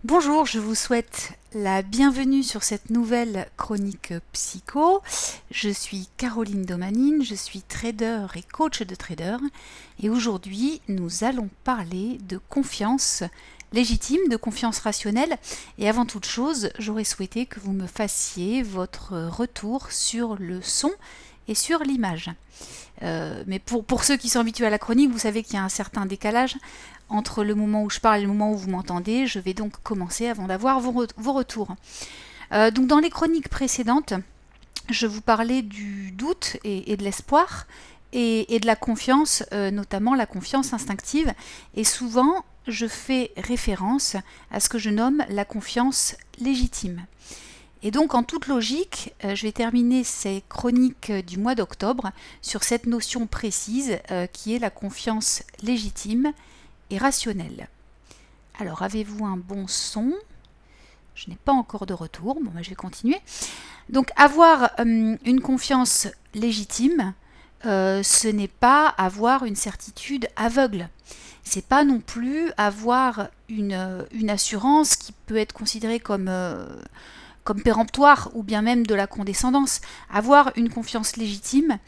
Bonjour, je vous souhaite la bienvenue sur cette nouvelle chronique psycho. Je suis Caroline Domanine, je suis trader et coach de trader et aujourd'hui nous allons parler de confiance légitime, de confiance rationnelle et avant toute chose j'aurais souhaité que vous me fassiez votre retour sur le son et sur l'image. Mais pour ceux qui sont habitués à la chronique, vous savez qu'il y a un certain décalage entre le moment où je parle et le moment où vous m'entendez. Je vais donc commencer avant d'avoir vos retours. Donc dans les chroniques précédentes, je vous parlais du doute et de l'espoir et de la confiance, notamment la confiance instinctive. Et souvent, je fais référence à ce que je nomme la confiance légitime. Et donc en toute logique, je vais terminer ces chroniques du mois d'octobre sur cette notion précise qui est la confiance légitime et rationnelle. Alors avez-vous un bon son? Je n'ai pas encore de retour, bon je vais continuer. Donc avoir une confiance légitime, ce n'est pas avoir une certitude aveugle. C'est pas non plus avoir une assurance qui peut être considérée comme péremptoire ou bien même de la condescendance. Avoir une confiance légitime,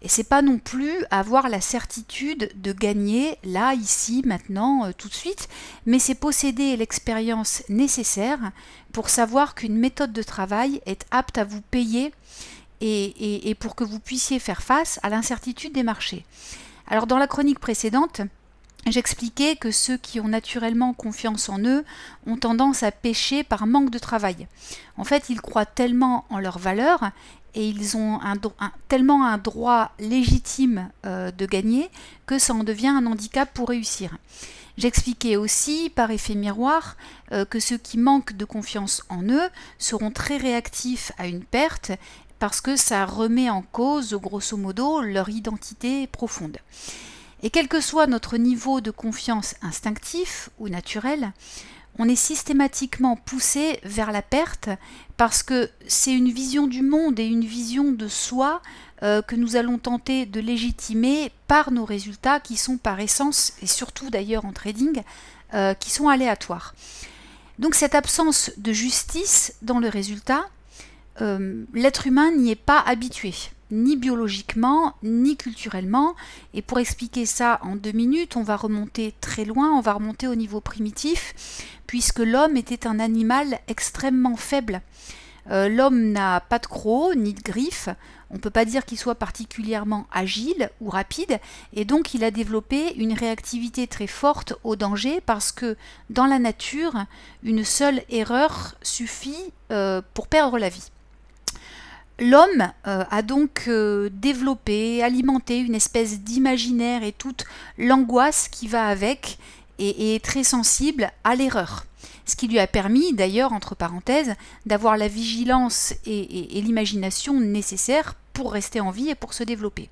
et c'est pas non plus avoir la certitude de gagner là, ici, maintenant, tout de suite, mais c'est posséder l'expérience nécessaire pour savoir qu'une méthode de travail est apte à vous payer et pour que vous puissiez faire face à l'incertitude des marchés. Alors dans la chronique précédente, j'expliquais que ceux qui ont naturellement confiance en eux ont tendance à pécher par manque de travail. En fait, ils croient tellement en leur valeur et ils ont tellement un droit légitime de gagner que ça en devient un handicap pour réussir. J'expliquais aussi, par effet miroir, que ceux qui manquent de confiance en eux seront très réactifs à une perte parce que ça remet en cause, grosso modo, leur identité profonde. Et quel que soit notre niveau de confiance instinctif ou naturel, on est systématiquement poussé vers la perte parce que c'est une vision du monde et une vision de soi que nous allons tenter de légitimer par nos résultats qui sont par essence, et surtout d'ailleurs en trading, qui sont aléatoires. Donc cette absence de justice dans le résultat, l'être humain n'y est pas habitué, ni biologiquement, ni culturellement. Et pour expliquer ça en 2 minutes, on va remonter très loin, on va remonter au niveau primitif, puisque l'homme était un animal extrêmement faible. L'homme n'a pas de crocs, ni de griffes, on ne peut pas dire qu'il soit particulièrement agile ou rapide, et donc il a développé une réactivité très forte au danger, parce que dans la nature, une seule erreur suffit pour perdre la vie. L'homme a donc développé, alimenté une espèce d'imaginaire et toute l'angoisse qui va avec et est très sensible à l'erreur. Ce qui lui a permis, d'ailleurs, entre parenthèses, d'avoir la vigilance et l'imagination nécessaires pour rester en vie et pour se développer.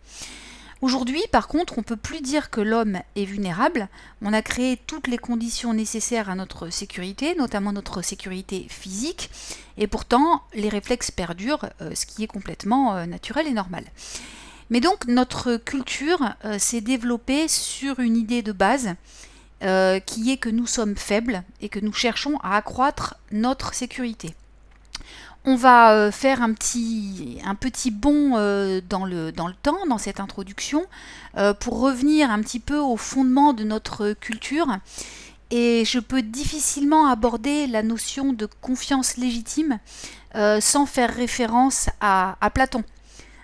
Aujourd'hui, par contre, on ne peut plus dire que l'homme est vulnérable. On a créé toutes les conditions nécessaires à notre sécurité, notamment notre sécurité physique, et pourtant les réflexes perdurent, ce qui est complètement naturel et normal. Mais donc notre culture s'est développée sur une idée de base qui est que nous sommes faibles et que nous cherchons à accroître notre sécurité. On va faire un petit bond dans le temps, dans cette introduction, pour revenir un petit peu au fondement de notre culture. Et je peux difficilement aborder la notion de confiance légitime sans faire référence à Platon.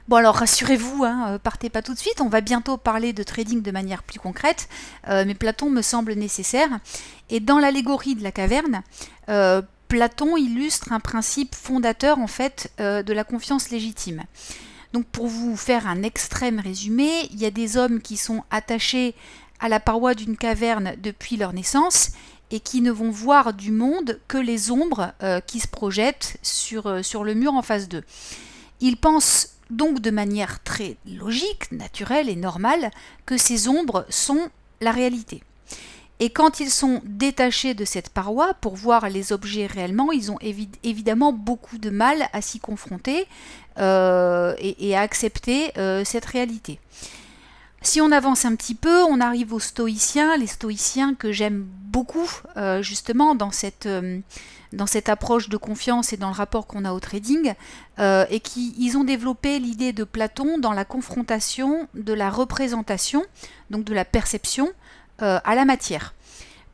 Bon alors rassurez-vous, partez pas tout de suite, on va bientôt parler de trading de manière plus concrète, mais Platon me semble nécessaire. Et dans l'allégorie de la caverne, Platon illustre un principe fondateur en fait de la confiance légitime. Donc pour vous faire un extrême résumé, il y a des hommes qui sont attachés à la paroi d'une caverne depuis leur naissance et qui ne vont voir du monde que les ombres qui se projettent sur le mur en face d'eux. Ils pensent donc de manière très logique, naturelle et normale que ces ombres sont la réalité. Et quand ils sont détachés de cette paroi pour voir les objets réellement, ils ont évidemment beaucoup de mal à s'y confronter et à accepter cette réalité. Si on avance un petit peu, on arrive aux stoïciens, les stoïciens que j'aime beaucoup justement dans cette approche de confiance et dans le rapport qu'on a au trading, et ils ont développé l'idée de Platon dans la confrontation de la représentation, donc de la perception, à la matière.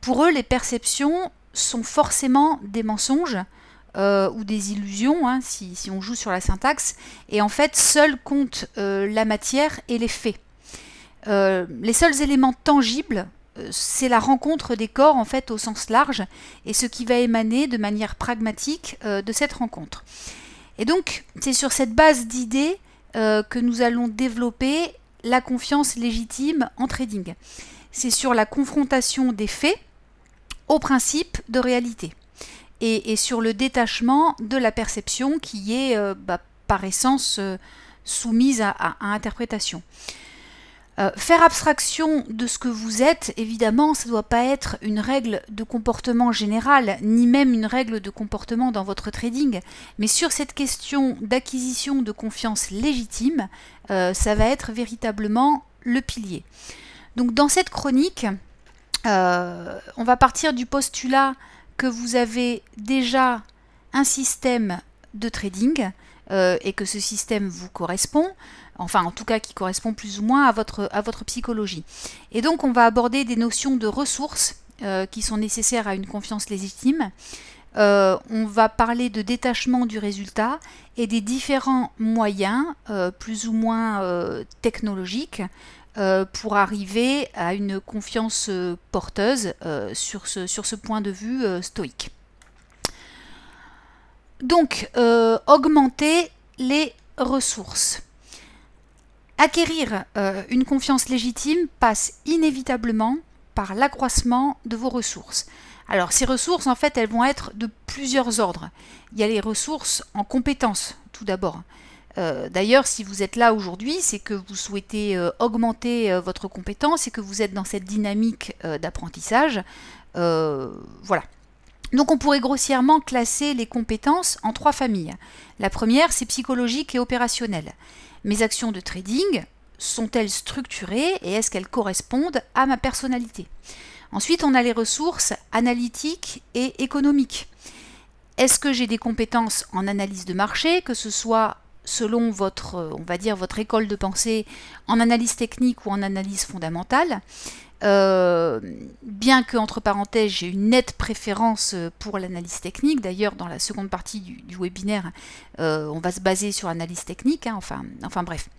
Pour eux, les perceptions sont forcément des mensonges ou des illusions, hein, si on joue sur la syntaxe, et en fait, seul compte la matière et les faits. Les seuls éléments tangibles, c'est la rencontre des corps en fait au sens large et ce qui va émaner de manière pragmatique de cette rencontre. Et donc c'est sur cette base d'idées que nous allons développer la confiance légitime en trading. C'est sur la confrontation des faits au principe de réalité et sur le détachement de la perception qui est par essence soumise à interprétation. Faire abstraction de ce que vous êtes, évidemment, ça ne doit pas être une règle de comportement générale, ni même une règle de comportement dans votre trading, mais sur cette question d'acquisition de confiance légitime, ça va être véritablement le pilier. Donc dans cette chronique, on va partir du postulat que vous avez déjà un système de trading et que ce système vous correspond, enfin en tout cas qui correspond plus ou moins à votre psychologie. Et donc on va aborder des notions de ressources qui sont nécessaires à une confiance légitime. On va parler de détachement du résultat et des différents moyens plus ou moins technologiques pour arriver à une confiance porteuse sur ce point de vue stoïque. Donc, augmenter les ressources. Acquérir une confiance légitime passe inévitablement par l'accroissement de vos ressources. Alors, ces ressources, en fait, elles vont être de plusieurs ordres. Il y a les ressources en compétences, tout d'abord. D'ailleurs, si vous êtes là aujourd'hui, c'est que vous souhaitez augmenter votre compétence et que vous êtes dans cette dynamique d'apprentissage. Voilà. Donc on pourrait grossièrement classer les compétences en 3 familles. La première, c'est psychologique et opérationnelle. Mes actions de trading sont-elles structurées et est-ce qu'elles correspondent à ma personnalité? Ensuite, on a les ressources analytiques et économiques. Est-ce que j'ai des compétences en analyse de marché, que ce soit selon votre école de pensée, en analyse technique ou en analyse fondamentale? Bien que, entre parenthèses, j'ai une nette préférence pour l'analyse technique. D'ailleurs, dans la seconde partie du webinaire, on va se baser sur l'analyse technique, hein, enfin bref.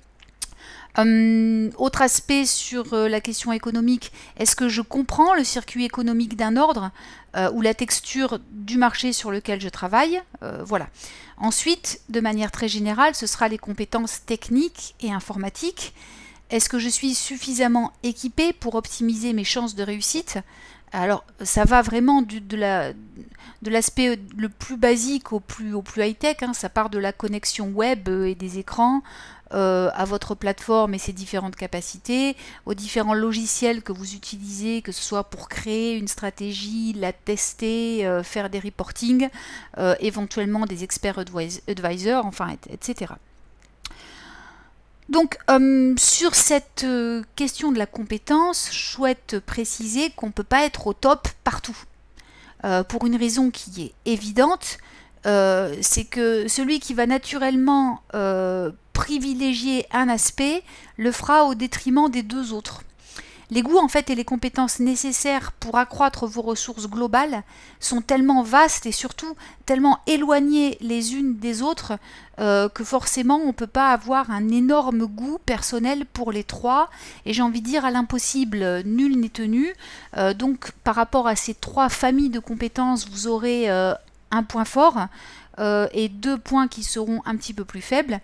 Autre aspect sur la question économique, est-ce que je comprends le circuit économique d'un ordre ou la texture du marché sur lequel je travaille? Voilà. Ensuite, de manière très générale, ce sera les compétences techniques et informatiques. Est-ce que je suis suffisamment équipée pour optimiser mes chances de réussite? Alors, ça va vraiment de l'aspect le plus basique au plus high-tech, hein. Ça part de la connexion web et des écrans à votre plateforme et ses différentes capacités, aux différents logiciels que vous utilisez, que ce soit pour créer une stratégie, la tester, faire des reportings, éventuellement des experts advisors, enfin, etc. Donc, sur cette question de la compétence, je souhaite préciser qu'on ne peut pas être au top partout. Pour une raison qui est évidente, c'est que celui qui va naturellement privilégier un aspect le fera au détriment des 2 autres. Les goûts en fait et les compétences nécessaires pour accroître vos ressources globales sont tellement vastes et surtout tellement éloignées les unes des autres que forcément on ne peut pas avoir un énorme goût personnel pour les 3 et j'ai envie de dire à l'impossible nul n'est tenu. Donc par rapport à ces 3 familles de compétences vous aurez un point fort et 2 points qui seront un petit peu plus faibles.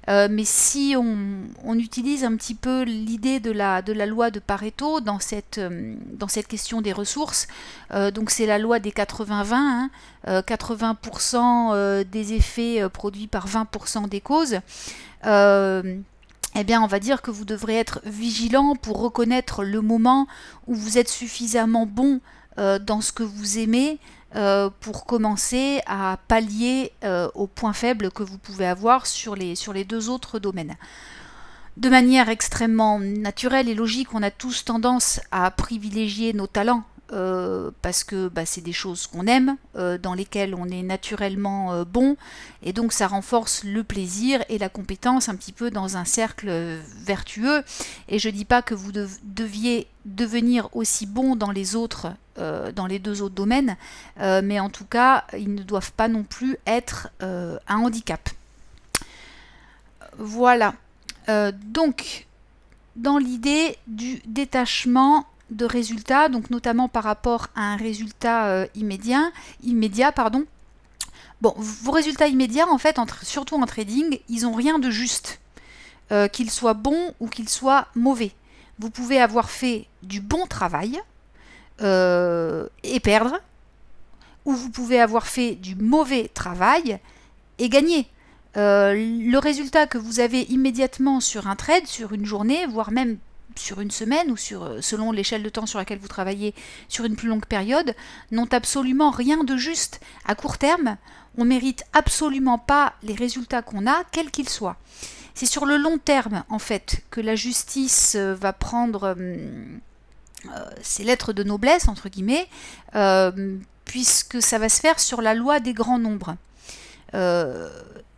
Mais si on utilise un petit peu l'idée de la loi de Pareto dans cette question des ressources, donc c'est la loi des 80-20, hein, 80% des effets produits par 20% des causes. Eh bien, on va dire que vous devrez être vigilant pour reconnaître le moment où vous êtes suffisamment bon dans ce que vous aimez pour commencer à pallier aux points faibles que vous pouvez avoir sur les 2 autres domaines. De manière extrêmement naturelle et logique, on a tous tendance à privilégier nos talents parce que c'est des choses qu'on aime, dans lesquelles on est naturellement bon, et donc ça renforce le plaisir et la compétence un petit peu dans un cercle vertueux. Et je ne dis pas que vous deviez devenir aussi bon dans les autres, dans les deux autres domaines, mais en tout cas, ils ne doivent pas non plus être un handicap. Voilà. Donc, dans l'idée du détachement de résultats, donc notamment par rapport à un résultat immédiat, pardon. Bon, vos résultats immédiats, en fait, surtout en trading, ils n'ont rien de juste, qu'ils soient bons ou qu'ils soient mauvais. Vous pouvez avoir fait du bon travail et perdre, ou vous pouvez avoir fait du mauvais travail et gagner. Le résultat que vous avez immédiatement sur un trade, sur une journée, voire même sur une semaine ou selon l'échelle de temps sur laquelle vous travaillez sur une plus longue période, n'ont absolument rien de juste. À court terme, on ne mérite absolument pas les résultats qu'on a, quels qu'ils soient. C'est sur le long terme, en fait, que la justice va prendre ses lettres de noblesse, entre guillemets, puisque ça va se faire sur la loi des grands nombres.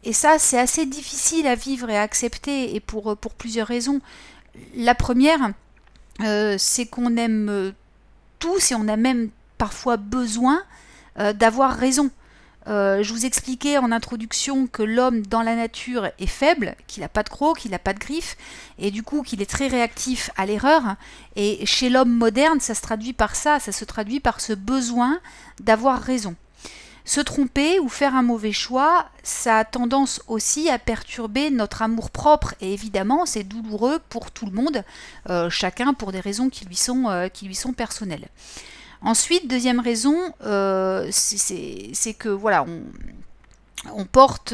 Et ça, c'est assez difficile à vivre et à accepter, et pour plusieurs raisons. La première, c'est qu'on aime tous, et on a même parfois besoin d'avoir raison. Je vous expliquais en introduction que l'homme dans la nature est faible, qu'il n'a pas de crocs, qu'il n'a pas de griffes, et du coup qu'il est très réactif à l'erreur. Et chez l'homme moderne, ça se traduit par ça se traduit par ce besoin d'avoir raison. Se tromper ou faire un mauvais choix, ça a tendance aussi à perturber notre amour-propre. Et évidemment, c'est douloureux pour tout le monde, chacun pour des raisons qui lui sont personnelles. Ensuite, deuxième raison, c'est que voilà, on porte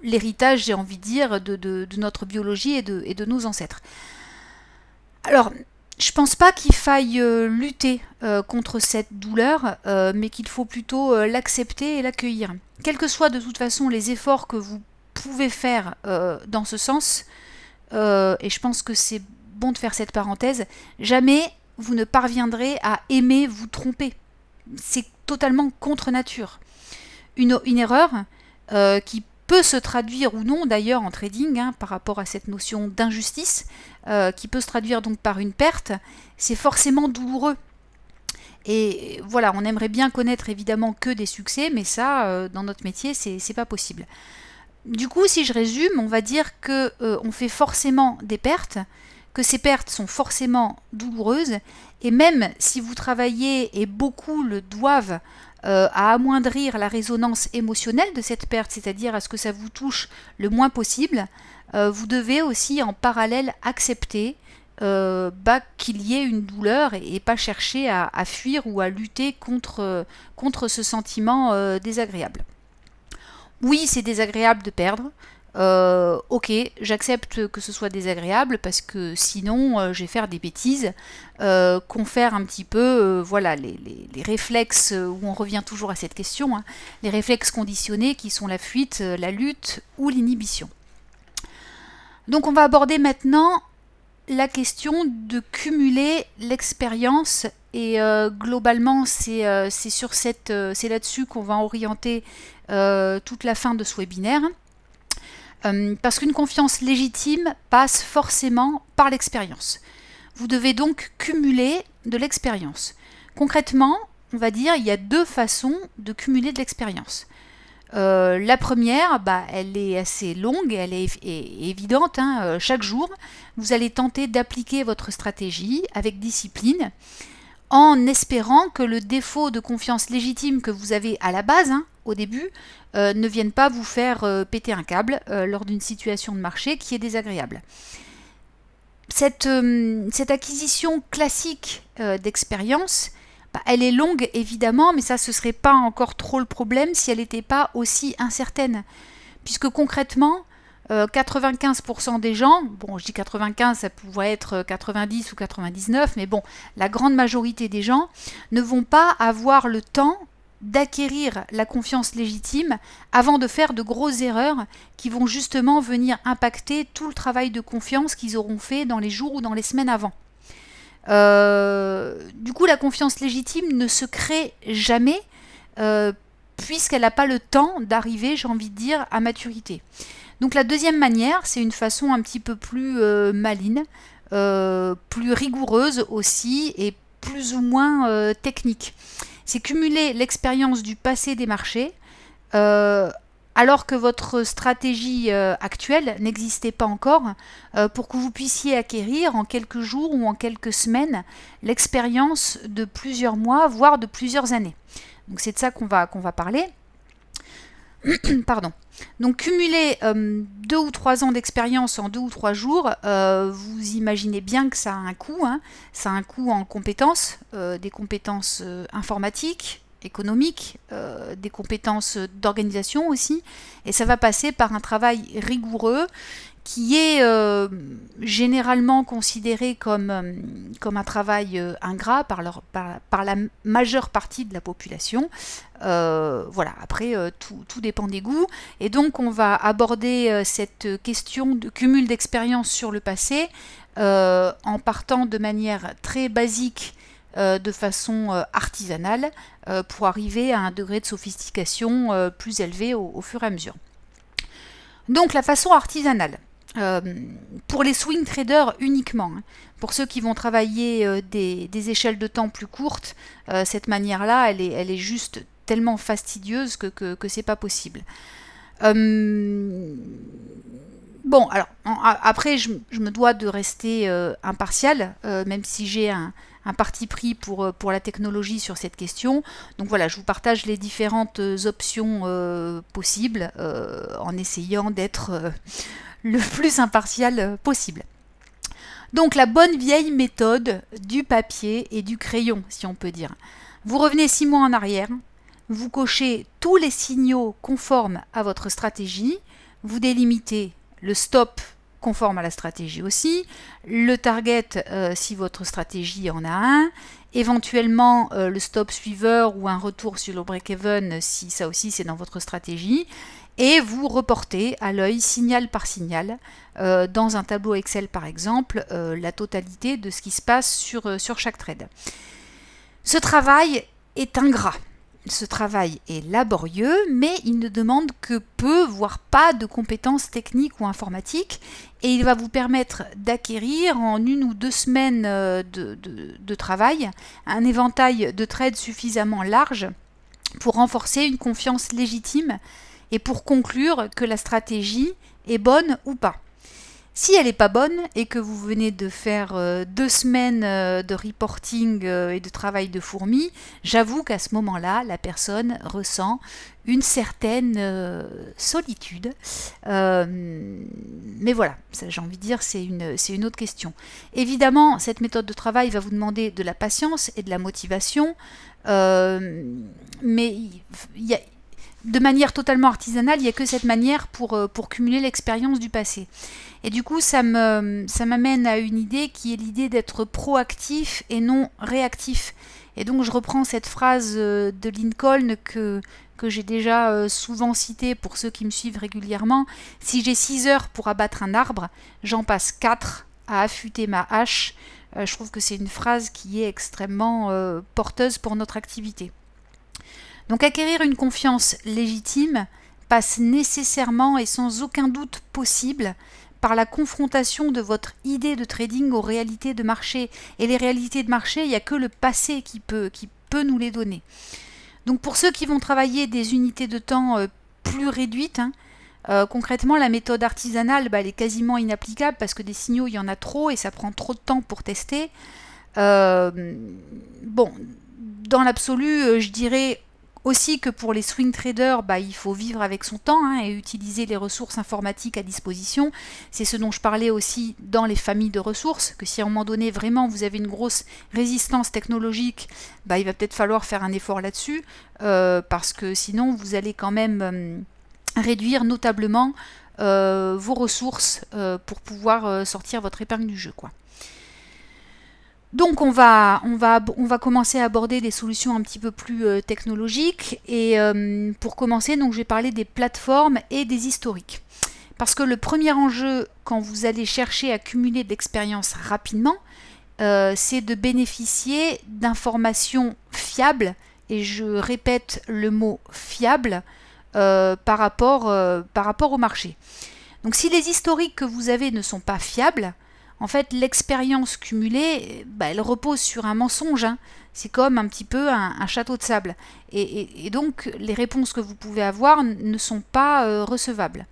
l'héritage, j'ai envie de dire, de notre biologie et de nos ancêtres. Alors, je pense pas qu'il faille lutter contre cette douleur, mais qu'il faut plutôt l'accepter et l'accueillir. Quels que soient de toute façon les efforts que vous pouvez faire dans ce sens, et je pense que c'est bon de faire cette parenthèse, jamais vous ne parviendrez à aimer vous tromper. C'est totalement contre nature. Une erreur qui peut se traduire ou non d'ailleurs en trading, par rapport à cette notion d'injustice, qui peut se traduire donc par une perte, c'est forcément douloureux. Et voilà, on aimerait bien connaître évidemment que des succès, mais ça, dans notre métier, c'est pas possible. Du coup, si je résume, on va dire que on fait forcément des pertes, que ces pertes sont forcément douloureuses, et même si vous travaillez, et beaucoup le doivent, à amoindrir la résonance émotionnelle de cette perte, c'est-à-dire à ce que ça vous touche le moins possible, vous devez aussi en parallèle accepter qu'il y ait une douleur et pas chercher à fuir ou à lutter contre ce sentiment désagréable. Oui, c'est désagréable de perdre. Ok, j'accepte que ce soit désagréable parce que sinon je vais faire des bêtises, confère un petit peu voilà, les réflexes où on revient toujours à cette question, les réflexes conditionnés qui sont la fuite, la lutte ou l'inhibition. Donc on va aborder maintenant la question de cumuler l'expérience et globalement c'est là-dessus qu'on va orienter toute la fin de ce webinaire. Parce qu'une confiance légitime passe forcément par l'expérience. Vous devez donc cumuler de l'expérience. Concrètement, on va dire, il y a deux façons de cumuler de l'expérience. La première, elle est assez longue, elle est évidente. Chaque jour, vous allez tenter d'appliquer votre stratégie avec discipline, en espérant que le défaut de confiance légitime que vous avez à la base, au début, ne vienne pas vous faire péter un câble lors d'une situation de marché qui est désagréable. Cette acquisition classique d'expérience, elle est longue évidemment, mais ça ce serait pas encore trop le problème si elle n'était pas aussi incertaine. Puisque concrètement, 95% des gens, bon je dis 95, ça pourrait être 90 ou 99, mais bon, la grande majorité des gens ne vont pas avoir le temps d'acquérir la confiance légitime avant de faire de grosses erreurs qui vont justement venir impacter tout le travail de confiance qu'ils auront fait dans les jours ou dans les semaines avant. Du coup, la confiance légitime ne se crée jamais puisqu'elle n'a pas le temps d'arriver, j'ai envie de dire, à maturité. Donc la deuxième manière, c'est une façon un petit peu plus maligne, plus rigoureuse aussi et plus ou moins technique. C'est cumuler l'expérience du passé des marchés alors que votre stratégie actuelle n'existait pas encore, pour que vous puissiez acquérir en quelques jours ou en quelques semaines l'expérience de plusieurs mois, voire de plusieurs années. Donc c'est de ça qu'on va parler. Pardon. Donc cumuler 2 ou 3 ans d'expérience en 2 ou 3 jours, vous imaginez bien que ça a un coût. Ça a un coût en compétences, des compétences informatiques, économiques, des compétences d'organisation aussi. Et ça va passer par un travail rigoureux qui est généralement considéré comme un travail ingrat par la majeure partie de la population. Voilà, après, tout dépend des goûts. Et donc, on va aborder cette question de cumul d'expérience sur le passé en partant de manière très basique, de façon artisanale, pour arriver à un degré de sophistication plus élevé au fur et à mesure. Donc, la façon artisanale. Pour les swing traders uniquement. Pour ceux qui vont travailler des échelles de temps plus courtes, cette manière-là, elle est juste tellement fastidieuse que c'est pas possible. Bon, alors, après, je me dois de rester impartial, même si j'ai un parti pris pour la technologie sur cette question. Donc voilà, je vous partage les différentes options possibles en essayant d'être le plus impartial possible. Donc la bonne vieille méthode du papier et du crayon, si on peut dire. Vous revenez 6 mois en arrière, vous cochez tous les signaux conformes à votre stratégie, vous délimitez le stop conforme à la stratégie aussi, le target si votre stratégie en a un, éventuellement le stop suiveur ou un retour sur le break-even si ça aussi c'est dans votre stratégie, et vous reportez à l'œil signal par signal dans un tableau Excel par exemple la totalité de ce qui se passe sur chaque trade. Ce travail est ingrat. Ce travail est laborieux, mais il ne demande que peu, voire pas de compétences techniques ou informatiques, et il va vous permettre d'acquérir en 1 ou 2 semaines de travail un éventail de trades suffisamment large pour renforcer une confiance légitime et pour conclure que la stratégie est bonne ou pas. Si elle n'est pas bonne et que vous venez de faire 2 semaines de reporting et de travail de fourmi, j'avoue qu'à ce moment-là, la personne ressent une certaine solitude. Mais voilà, j'ai envie de dire, c'est une autre question. Évidemment, cette méthode de travail va vous demander de la patience et de la motivation, mais de manière totalement artisanale, il n'y a que cette manière pour cumuler l'expérience du passé. Et du coup, ça m'amène à une idée qui est l'idée d'être proactif et non réactif. Et donc, je reprends cette phrase de Lincoln que j'ai déjà souvent citée pour ceux qui me suivent régulièrement. Si j'ai 6 heures pour abattre un arbre, j'en passe 4 à affûter ma hache. Je trouve que c'est une phrase qui est extrêmement porteuse pour notre activité. Donc acquérir une confiance légitime passe nécessairement et sans aucun doute possible par la confrontation de votre idée de trading aux réalités de marché. Et les réalités de marché, il n'y a que le passé qui peut nous les donner. Donc pour ceux qui vont travailler des unités de temps plus réduites, concrètement la méthode artisanale elle est quasiment inapplicable parce que des signaux il y en a trop et ça prend trop de temps pour tester. Bon, dans l'absolu, je dirais aussi que pour les swing traders, il faut vivre avec son temps et utiliser les ressources informatiques à disposition. C'est ce dont je parlais aussi dans les familles de ressources, que si à un moment donné vraiment vous avez une grosse résistance technologique, il va peut-être falloir faire un effort là-dessus, parce que sinon vous allez quand même réduire notablement vos ressources pour pouvoir sortir votre épingle du jeu, quoi. Donc on va commencer à aborder des solutions un petit peu plus technologiques et pour commencer, donc je vais parler des plateformes et des historiques. Parce que le premier enjeu quand vous allez chercher à cumuler de l'expérience rapidement, c'est de bénéficier d'informations fiables, et je répète le mot fiable par rapport au marché. Donc si les historiques que vous avez ne sont pas fiables, en fait l'expérience cumulée, elle repose sur un mensonge, hein. C'est comme un petit peu un château de sable. Et donc les réponses que vous pouvez avoir ne sont pas recevables.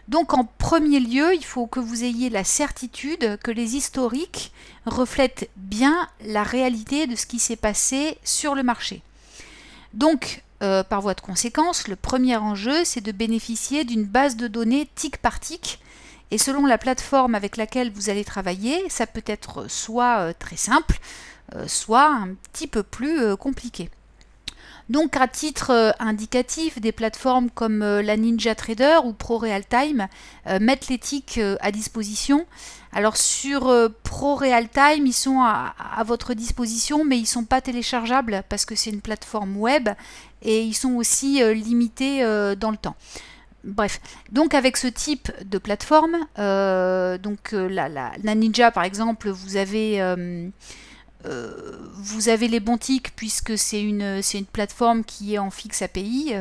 Donc en premier lieu, il faut que vous ayez la certitude que les historiques reflètent bien la réalité de ce qui s'est passé sur le marché. Donc, par voie de conséquence, le premier enjeu, c'est de bénéficier d'une base de données tic par tic. Et selon la plateforme avec laquelle vous allez travailler, ça peut être soit très simple, soit un petit peu plus compliqué. Donc à titre indicatif, des plateformes comme la NinjaTrader ou ProRealTime mettent les tics à disposition. Alors sur ProRealTime, ils sont à votre disposition, mais ils ne sont pas téléchargeables parce que c'est une plateforme web et ils sont aussi limités dans le temps. Bref, donc avec ce type de plateforme, la Ninja par exemple, vous avez les bons tics puisque c'est une plateforme qui est en fixe API.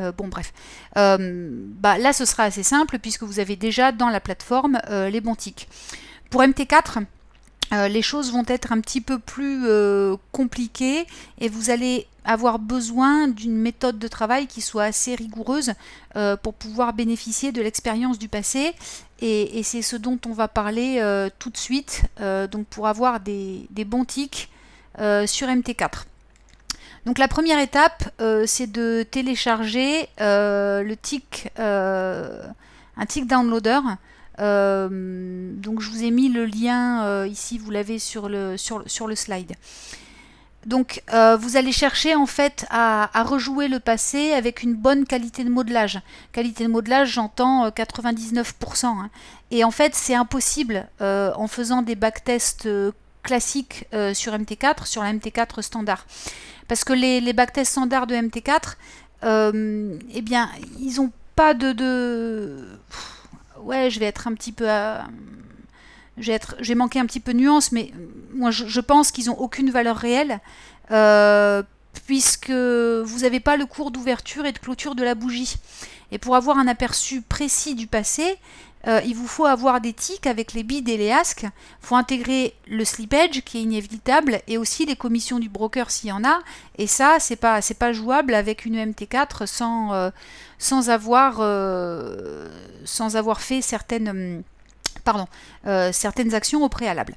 Là ce sera assez simple puisque vous avez déjà dans la plateforme les bons tics. Pour MT4, les choses vont être un petit peu plus compliquées et vous allez avoir besoin d'une méthode de travail qui soit assez rigoureuse pour pouvoir bénéficier de l'expérience du passé. Et c'est ce dont on va parler tout de suite, donc pour avoir des bons tics sur MT4. Donc la première étape, c'est de télécharger un tick downloader. Donc je vous ai mis le lien ici, vous l'avez sur le slide. Donc vous allez chercher en fait à rejouer le passé avec une bonne qualité de modelage. Qualité de modelage, j'entends 99%. Hein. Et en fait c'est impossible en faisant des backtests classiques sur MT4, sur la MT4 standard. Parce que les backtests standards de MT4, eh bien, ils n'ont pas Ouais, je vais être un petit peu... J'ai manqué un petit peu de nuance, mais moi je pense qu'ils n'ont aucune valeur réelle, puisque vous n'avez pas le cours d'ouverture et de clôture de la bougie. Et pour avoir un aperçu précis du passé, il vous faut avoir des tics avec les bids et les asks. Il faut intégrer le slippage qui est inévitable et aussi les commissions du broker s'il y en a. Et ça, c'est pas jouable avec une MT4 sans avoir fait certaines actions au préalable.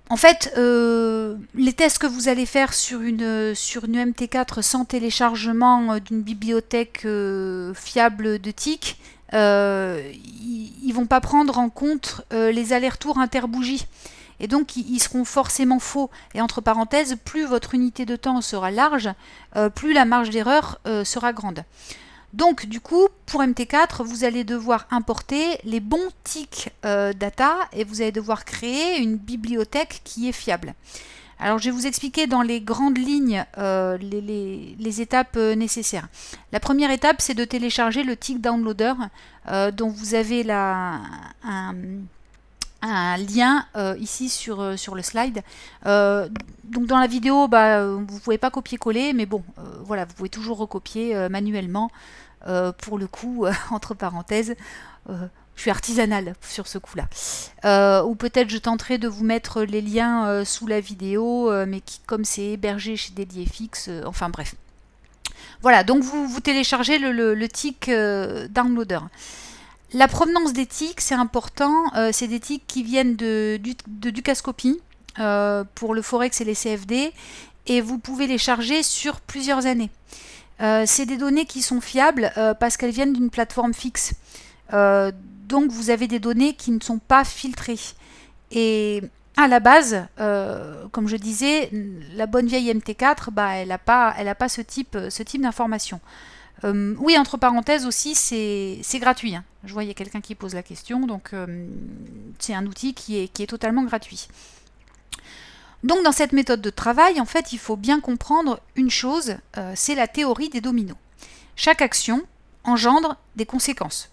En fait, les tests que vous allez faire sur une MT4 sans téléchargement d'une bibliothèque fiable de tics, ils vont pas prendre en compte les allers-retours interbougies. Et donc, ils seront forcément faux. Et entre parenthèses, plus votre unité de temps sera large, plus la marge d'erreur sera grande. Donc du coup, pour MT4, vous allez devoir importer les bons tics data et vous allez devoir créer une bibliothèque qui est fiable. Alors je vais vous expliquer dans les grandes lignes les étapes nécessaires. La première étape, c'est de télécharger le tick downloader dont vous avez un lien ici sur le slide. Donc dans la vidéo, vous ne pouvez pas copier-coller, mais bon, voilà, vous pouvez toujours recopier manuellement. Pour le coup, entre parenthèses, je suis artisanale sur ce coup-là. Ou peut-être je tenterai de vous mettre les liens sous la vidéo, mais comme c'est hébergé chez DailyFX, enfin bref. Voilà, donc vous téléchargez le tick downloader. La provenance des tics, c'est important. C'est des tics qui viennent de Dukascopy pour le Forex et les CFD. Et vous pouvez les charger sur plusieurs années. C'est des données qui sont fiables parce qu'elles viennent d'une plateforme fixe. Donc vous avez des données qui ne sont pas filtrées. Et à la base, comme je disais, la bonne vieille MT4, elle n'a pas ce type d'information. Oui, entre parenthèses aussi, c'est gratuit. Hein. Je vois, il y a quelqu'un qui pose la question, donc c'est un outil qui est totalement gratuit. Donc dans cette méthode de travail, en fait, il faut bien comprendre une chose, c'est la théorie des dominos. Chaque action engendre des conséquences,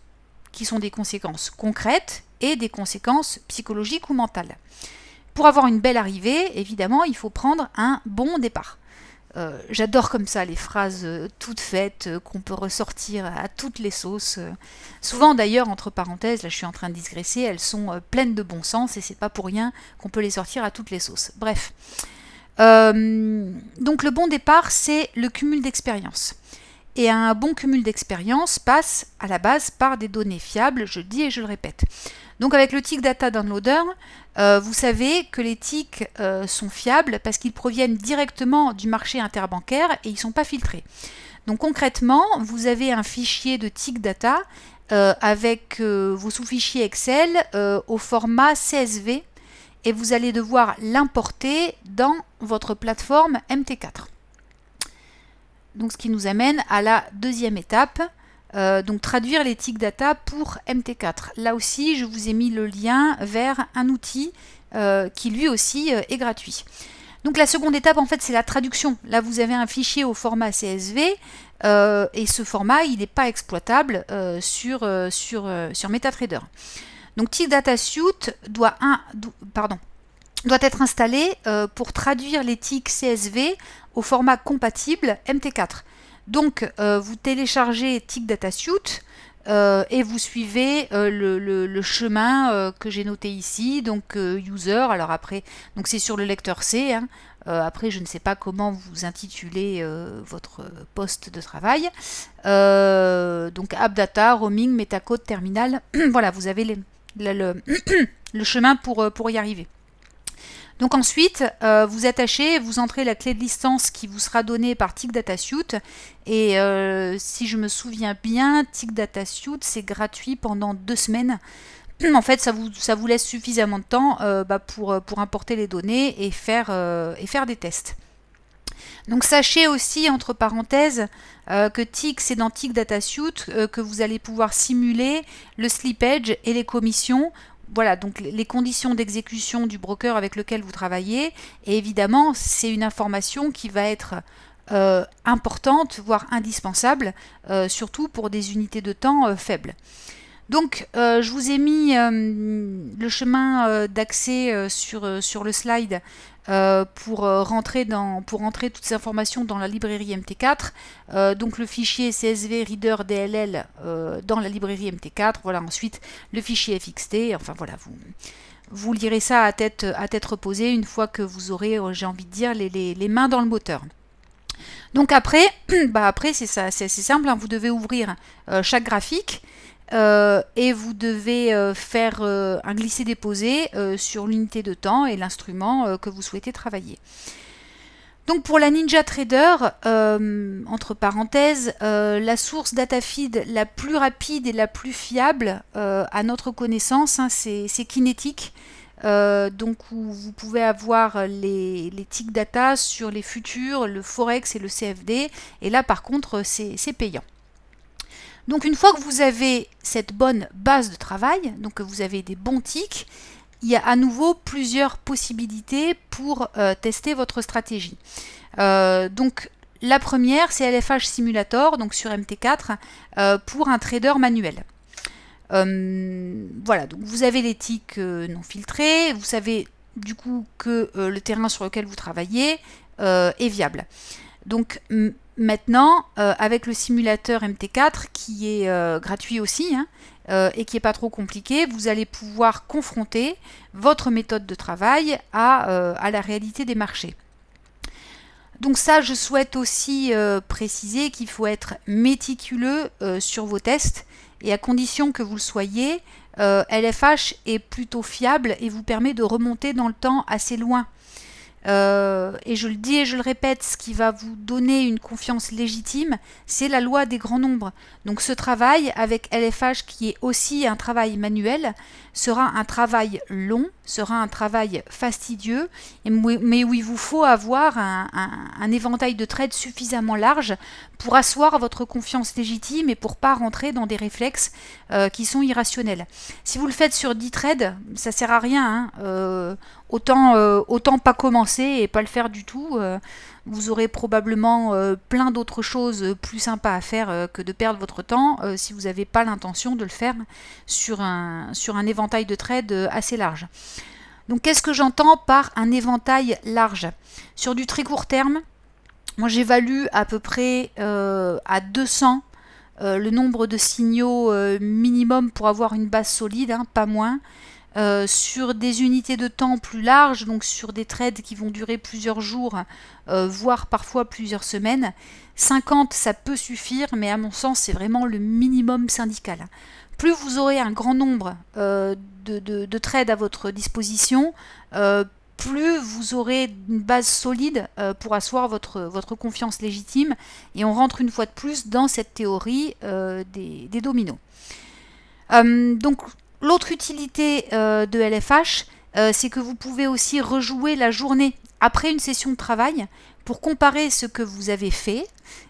qui sont des conséquences concrètes et des conséquences psychologiques ou mentales. Pour avoir une belle arrivée, évidemment, il faut prendre un bon départ. J'adore comme ça les phrases toutes faites qu'on peut ressortir à toutes les sauces. Souvent d'ailleurs, entre parenthèses, là je suis en train de digresser, elles sont pleines de bon sens et c'est pas pour rien qu'on peut les sortir à toutes les sauces. Bref. Donc le bon départ, c'est le cumul d'expériences. Et un bon cumul d'expérience passe à la base par des données fiables, je le dis et je le répète. Donc avec le Tick Data Downloader, vous savez que les ticks sont fiables parce qu'ils proviennent directement du marché interbancaire et ils ne sont pas filtrés. Donc concrètement, vous avez un fichier de Tick Data avec vos sous-fichiers Excel au format CSV et vous allez devoir l'importer dans votre plateforme MT4. Donc ce qui nous amène à la deuxième étape, donc traduire les Tick Data pour MT4. Là aussi, je vous ai mis le lien vers un outil qui lui aussi est gratuit. Donc la seconde étape, en fait, c'est la traduction. Là, vous avez un fichier au format CSV et ce format, il n'est pas exploitable sur MetaTrader. Donc Tick Data Suite doit être installé pour traduire les ticks CSV au format compatible MT4. Donc, vous téléchargez Tick Data Suite et vous suivez le chemin que j'ai noté ici, donc user, alors après, donc c'est sur le lecteur C, hein. Après je ne sais pas comment vous intitulez votre poste de travail, donc app data, roaming, metacode, terminal, voilà, vous avez le chemin pour y arriver. Donc ensuite, vous attachez, vous entrez la clé de licence qui vous sera donnée par Tick Data Suite. Et si je me souviens bien, Tick Data Suite, c'est gratuit pendant 2 semaines. En fait, ça vous laisse suffisamment de temps pour importer les données et faire des tests. Donc sachez aussi, entre parenthèses, que Tick, c'est dans Tick Data Suite que vous allez pouvoir simuler le slippage et les commissions. Voilà, donc les conditions d'exécution du broker avec lequel vous travaillez. Et évidemment, c'est une information qui va être importante, voire indispensable, surtout pour des unités de temps faibles. Donc, je vous ai mis le chemin d'accès sur le slide pour rentrer toutes ces informations dans la librairie MT4. Donc, le fichier CSV Reader DLL dans la librairie MT4. Voilà, ensuite, le fichier FXT. Enfin, voilà, vous lirez ça à tête reposée une fois que vous aurez, j'ai envie de dire, les mains dans le moteur. Donc, après, c'est simple, hein, vous devez ouvrir chaque graphique. Et vous devez faire un glisser-déposer sur l'unité de temps et l'instrument que vous souhaitez travailler. Donc pour la NinjaTrader, entre parenthèses, la source datafeed la plus rapide et la plus fiable à notre connaissance, hein, c'est Kinetic. Donc où vous pouvez avoir les tick data sur les futurs, le forex et le CFD. Et là par contre c'est payant. Donc une fois que vous avez cette bonne base de travail, donc que vous avez des bons ticks, il y a à nouveau plusieurs possibilités pour tester votre stratégie. Donc la première, c'est LFH Simulator, donc sur MT4, pour un trader manuel. Voilà, donc vous avez les ticks non filtrés, vous savez du coup que le terrain sur lequel vous travaillez est viable. Donc maintenant, avec le simulateur MT4 qui est gratuit aussi hein, et qui n'est pas trop compliqué, vous allez pouvoir confronter votre méthode de travail à la réalité des marchés. Donc ça, je souhaite aussi préciser qu'il faut être méticuleux sur vos tests et à condition que vous le soyez, LFH est plutôt fiable et vous permet de remonter dans le temps assez loin. Et je le dis et je le répète, ce qui va vous donner une confiance légitime, c'est la loi des grands nombres. Donc ce travail avec LFH, qui est aussi un travail manuel, sera un travail long, sera un travail fastidieux, mais où il vous faut avoir un éventail de trades suffisamment large pour asseoir votre confiance légitime et pour pas rentrer dans des réflexes qui sont irrationnels. Si vous le faites sur 10 trades, ça sert à rien, hein. autant pas commencer et pas le faire du tout. Vous aurez probablement plein d'autres choses plus sympas à faire que de perdre votre temps si vous n'avez pas l'intention de le faire sur un éventail de trades assez large. Donc qu'est-ce que j'entends par un éventail large? Sur du très court terme, moi j'évalue à peu près à 200 le nombre de signaux minimum pour avoir une base solide, hein, pas moins. Sur des unités de temps plus larges, donc sur des trades qui vont durer plusieurs jours, voire parfois plusieurs semaines, 50 ça peut suffire, mais à mon sens c'est vraiment le minimum syndical. Plus vous aurez un grand nombre de trades à votre disposition, plus vous aurez une base solide pour asseoir votre confiance légitime, et on rentre une fois de plus dans cette théorie des dominos. Donc l'autre utilité de LFH, c'est que vous pouvez aussi rejouer la journée après une session de travail pour comparer ce que vous avez fait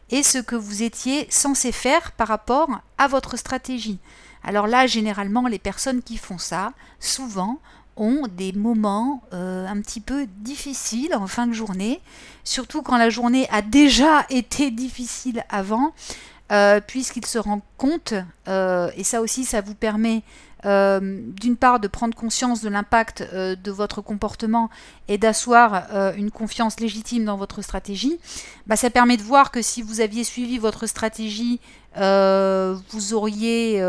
et ce que vous étiez censé faire par rapport à votre stratégie. Alors là, généralement, les personnes qui font ça, souvent, ont des moments un petit peu difficiles en fin de journée, surtout quand la journée a déjà été difficile avant, puisqu'ils se rendent compte, et ça aussi ça vous permet d'une part de prendre conscience de l'impact de votre comportement et d'asseoir une confiance légitime dans votre stratégie. Ça permet de voir que si vous aviez suivi votre stratégie, vous auriez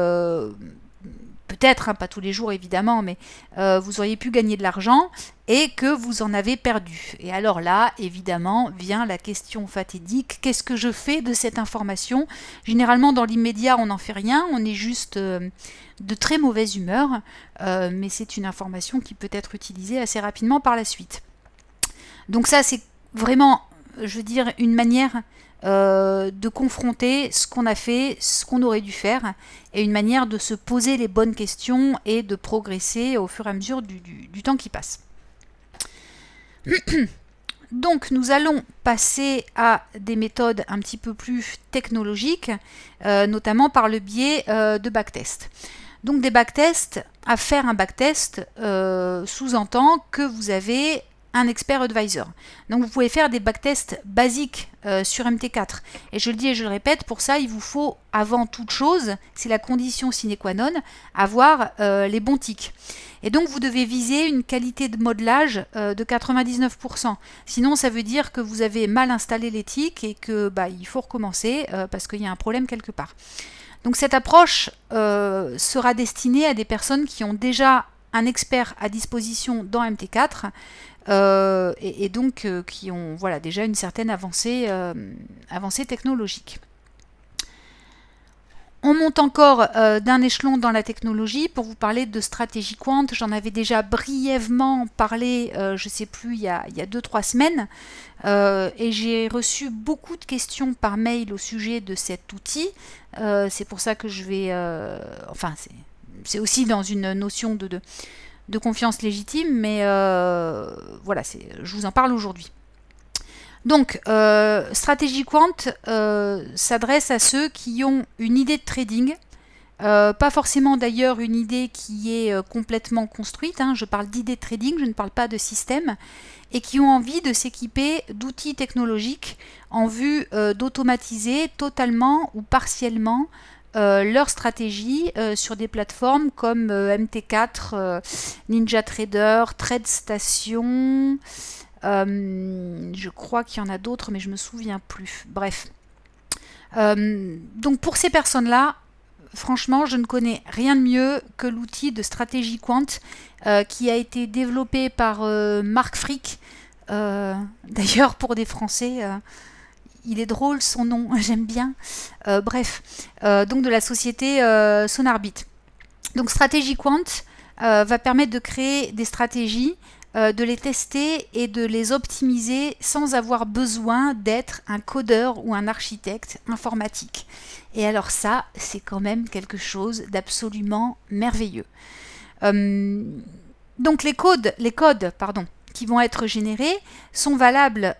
peut-être, hein, pas tous les jours évidemment, mais vous auriez pu gagner de l'argent et que vous en avez perdu. Et alors là, évidemment, vient la question fatidique, qu'est-ce que je fais de cette information? Généralement, dans l'immédiat, on n'en fait rien, on est juste de très mauvaise humeur, mais c'est une information qui peut être utilisée assez rapidement par la suite. Donc ça, c'est vraiment, je veux dire, une manière de confronter ce qu'on a fait, ce qu'on aurait dû faire, et une manière de se poser les bonnes questions et de progresser au fur et à mesure du temps qui passe. Donc nous allons passer à des méthodes un petit peu plus technologiques, notamment par le biais de backtest. Donc des backtests, à faire un backtest sous-entend que vous avez un expert advisor. Donc vous pouvez faire des backtests basiques sur MT4. Et je le dis et je le répète, pour ça il vous faut avant toute chose, c'est la condition sine qua non, avoir les bons ticks. Et donc vous devez viser une qualité de modelage de 99%. Sinon ça veut dire que vous avez mal installé les ticks et que il faut recommencer parce qu'il y a un problème quelque part. Donc cette approche sera destinée à des personnes qui ont déjà un expert à disposition dans MT4 et donc qui ont déjà une certaine avancée technologique. On monte encore d'un échelon dans la technologie pour vous parler de stratégie quant. J'en avais déjà brièvement parlé, je ne sais plus, il y a 2-3 semaines. Et j'ai reçu beaucoup de questions par mail au sujet de cet outil. C'est pour ça que je vais... c'est aussi dans une notion de confiance légitime, mais voilà, je vous en parle aujourd'hui. Donc, stratégie quant s'adresse à ceux qui ont une idée de trading, pas forcément d'ailleurs une idée qui est complètement construite, hein, je parle d'idée de trading, je ne parle pas de système, et qui ont envie de s'équiper d'outils technologiques en vue d'automatiser totalement ou partiellement leur stratégie sur des plateformes comme MT4, NinjaTrader, TradeStation... je crois qu'il y en a d'autres, mais je me souviens plus. Bref. Donc pour ces personnes-là, franchement, je ne connais rien de mieux que l'outil de stratégie quant qui a été développé par Marc Frick. D'ailleurs, pour des Français, il est drôle son nom, j'aime bien. Bref, donc de la société Sonarbit. Donc stratégie quant va permettre de créer des stratégies, de les tester et de les optimiser sans avoir besoin d'être un codeur ou un architecte informatique. Et alors ça, c'est quand même quelque chose d'absolument merveilleux. Donc les codes, qui vont être générés sont valables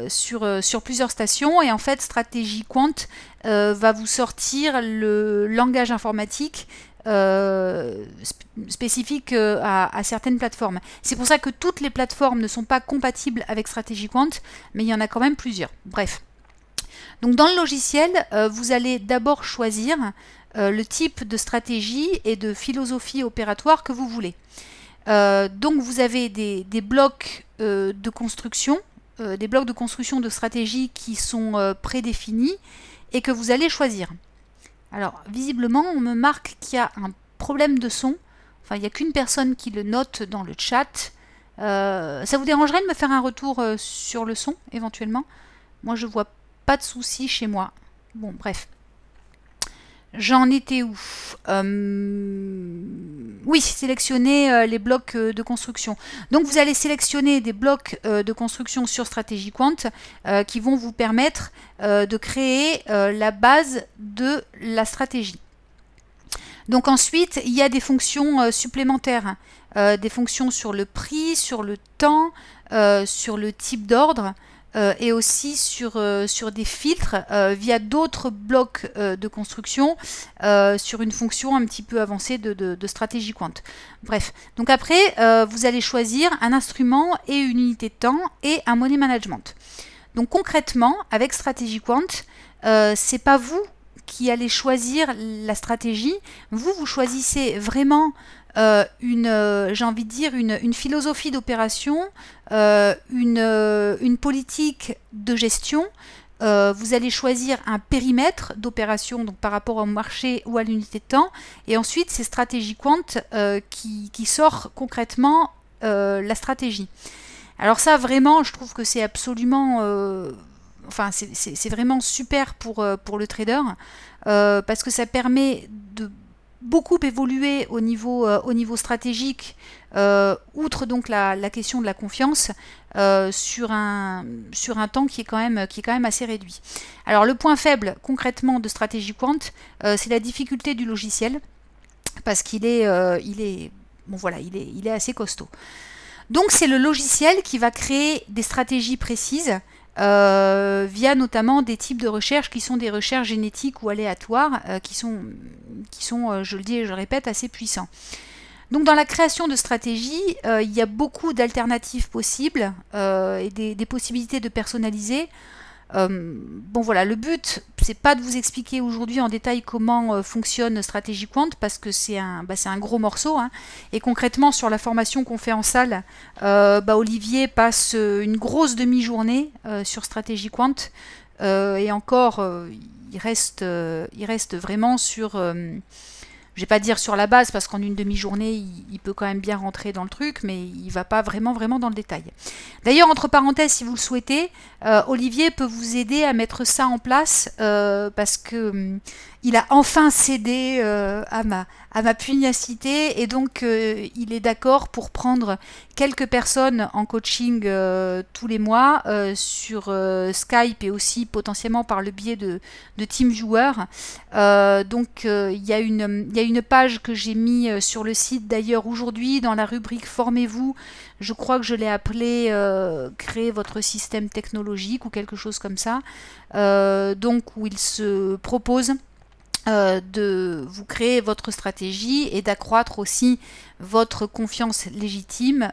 sur plusieurs stations, et en fait stratégie quant va vous sortir le langage informatique spécifiques à certaines plateformes. C'est pour ça que toutes les plateformes ne sont pas compatibles avec StrategyQuant, mais il y en a quand même plusieurs. Bref. Donc dans le logiciel, vous allez d'abord choisir le type de stratégie et de philosophie opératoire que vous voulez. Donc vous avez des blocs de construction, des blocs de construction de stratégie qui sont prédéfinis et que vous allez choisir. Alors visiblement, on me marque qu'il y a un problème de son. Enfin, il n'y a qu'une personne qui le note dans le chat. Ça vous dérangerait de me faire un retour sur le son, éventuellement? Moi, je vois pas de souci chez moi. Bon, bref. J'en étais où? Oui, sélectionner les blocs de construction. Donc, vous allez sélectionner des blocs de construction sur StrategyQuant qui vont vous permettre de créer la base de la stratégie. Donc ensuite, il y a des fonctions supplémentaires, des fonctions sur le prix, sur le temps, sur le type d'ordre, et aussi sur des filtres via d'autres blocs de construction sur une fonction un petit peu avancée de StrategyQuant. Bref, donc après, vous allez choisir un instrument et une unité de temps et un money management. Donc concrètement, avec StrategyQuant, c'est pas vous qui allez choisir la stratégie. Vous choisissez vraiment j'ai envie de dire, une philosophie d'opération, une politique de gestion. Vous allez choisir un périmètre d'opération donc par rapport au marché ou à l'unité de temps. Et ensuite, c'est StrategyQuant qui sort concrètement la stratégie. Alors ça, vraiment, je trouve que c'est absolument... Enfin, c'est vraiment super pour le trader parce que ça permet de beaucoup évoluer au niveau stratégique, outre donc la question de la confiance, sur un temps qui est quand même assez réduit. Alors le point faible concrètement de StrategyQuant, c'est la difficulté du logiciel, parce qu'il est assez costaud. Donc c'est le logiciel qui va créer des stratégies précises via notamment des types de recherches qui sont des recherches génétiques ou aléatoires qui sont, je le dis et je le répète, assez puissants. Donc dans la création de stratégies, il y a beaucoup d'alternatives possibles et des possibilités de personnaliser. Bon voilà, le but, c'est pas de vous expliquer aujourd'hui en détail comment fonctionne StrategyQuant parce que c'est un gros morceau. Hein. Et concrètement, sur la formation qu'on fait en salle, Olivier passe une grosse demi-journée sur StrategyQuant et encore, il reste vraiment sur... je vais pas dire sur la base parce qu'en une demi-journée, il peut quand même bien rentrer dans le truc, mais il va pas vraiment dans le détail. D'ailleurs, entre parenthèses, si vous le souhaitez, Olivier peut vous aider à mettre ça en place parce que il a enfin cédé à ma pugnacité et donc il est d'accord pour prendre quelques personnes en coaching tous les mois sur Skype et aussi potentiellement par le biais de TeamViewer. Donc il y a une page que j'ai mis sur le site d'ailleurs aujourd'hui dans la rubrique Formez-vous. Je crois que je l'ai appelé Créer votre système technologique ou quelque chose comme ça. Donc où il se propose de vous créer votre stratégie et d'accroître aussi votre confiance légitime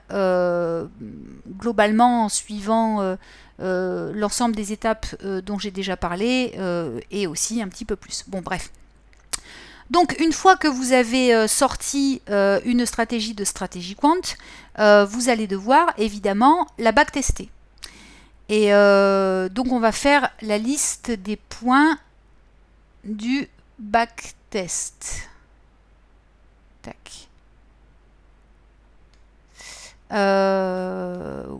globalement en suivant l'ensemble des étapes dont j'ai déjà parlé et aussi un petit peu plus. Bon bref. Donc une fois que vous avez sorti une stratégie de StrategyQuant, vous allez devoir évidemment la backtester. Et donc on va faire la liste des points du backtest. Tac.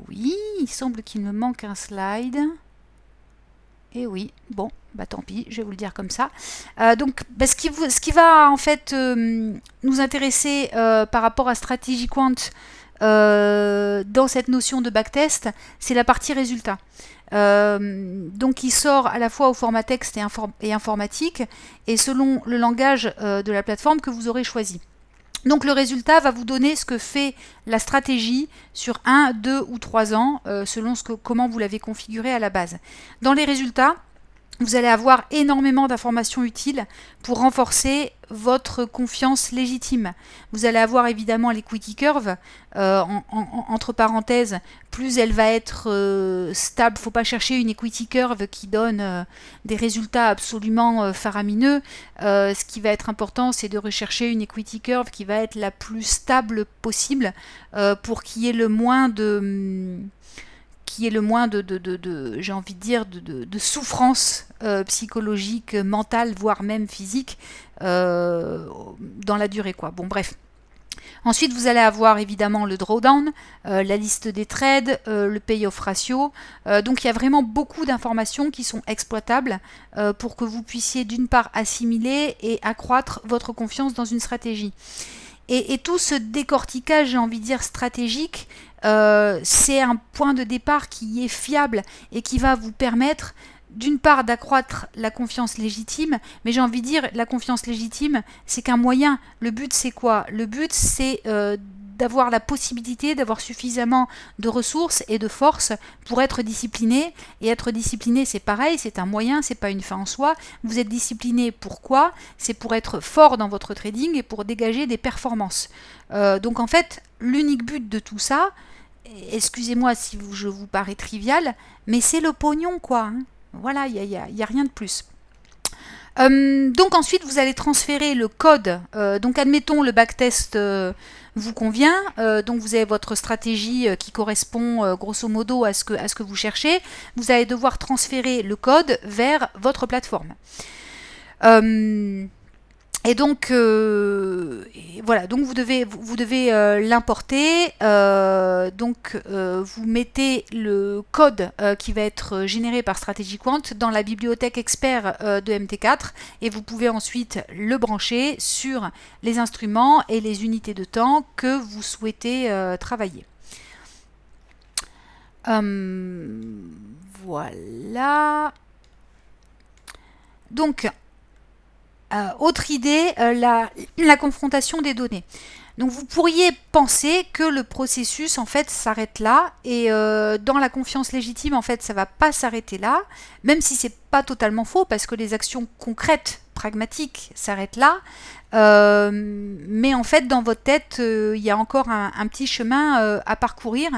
Oui, il semble qu'il me manque un slide. Et oui, bon, bah tant pis, je vais vous le dire comme ça. Donc, ce qui va en fait nous intéresser par rapport à StrategyQuant dans cette notion de backtest, c'est la partie résultat. Donc il sort à la fois au format texte et informatique et selon le langage de la plateforme que vous aurez choisi. Donc le résultat va vous donner ce que fait la stratégie sur 1, 2 ou 3 ans selon comment vous l'avez configuré à la base. Dans les résultats, vous allez avoir énormément d'informations utiles pour renforcer votre confiance légitime. Vous allez avoir évidemment l'equity curve, entre parenthèses, plus elle va être stable. Il ne faut pas chercher une equity curve qui donne des résultats absolument faramineux. Ce qui va être important, c'est de rechercher une equity curve qui va être la plus stable possible pour qu'il y ait le moins de j'ai envie de dire, de souffrance psychologique, mentale, voire même physique dans la durée, quoi. Bon, bref. Ensuite, vous allez avoir évidemment le drawdown, la liste des trades, le payoff ratio. Donc, il y a vraiment beaucoup d'informations qui sont exploitables pour que vous puissiez d'une part assimiler et accroître votre confiance dans une stratégie. Et tout ce décortiquage, j'ai envie de dire, stratégique, c'est un point de départ qui est fiable et qui va vous permettre d'une part d'accroître la confiance légitime, mais j'ai envie de dire, la confiance légitime, c'est qu'un moyen. Le but, c'est quoi? Le but, c'est d'avoir la possibilité d'avoir suffisamment de ressources et de force pour être discipliné. Et être discipliné, c'est pareil, c'est un moyen, c'est pas une fin en soi. Vous êtes discipliné, pourquoi? C'est pour être fort dans votre trading et pour dégager des performances. Donc en fait, l'unique but de tout ça, excusez-moi si je vous parais trivial, mais c'est le pognon, quoi. Hein. Voilà, il n'y a rien de plus. Donc ensuite, vous allez transférer le code. Donc admettons, le backtest vous convient. Donc vous avez votre stratégie qui correspond grosso modo à ce que vous cherchez. Vous allez devoir transférer le code vers votre plateforme. Et donc, voilà, donc vous devez l'importer. Vous mettez le code qui va être généré par Strategy Quant dans la bibliothèque expert de MT4 et vous pouvez ensuite le brancher sur les instruments et les unités de temps que vous souhaitez travailler. Voilà. Donc, autre idée, la confrontation des données. Donc vous pourriez penser que le processus en fait s'arrête là et dans la confiance légitime en fait ça va pas s'arrêter là, même si c'est pas totalement faux parce que les actions concrètes, pragmatiques s'arrêtent là, mais en fait dans votre tête il y a encore un petit chemin à parcourir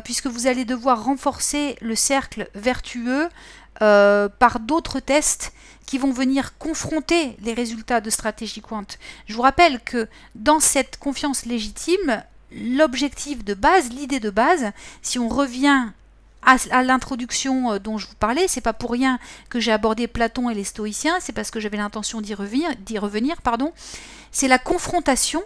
puisque vous allez devoir renforcer le cercle vertueux par d'autres tests qui vont venir confronter les résultats de Strategy Quant. Je vous rappelle que dans cette confiance légitime, l'objectif de base, l'idée de base, si on revient à l'introduction dont je vous parlais, c'est pas pour rien que j'ai abordé Platon et les stoïciens, c'est parce que j'avais l'intention d'y revenir, c'est la confrontation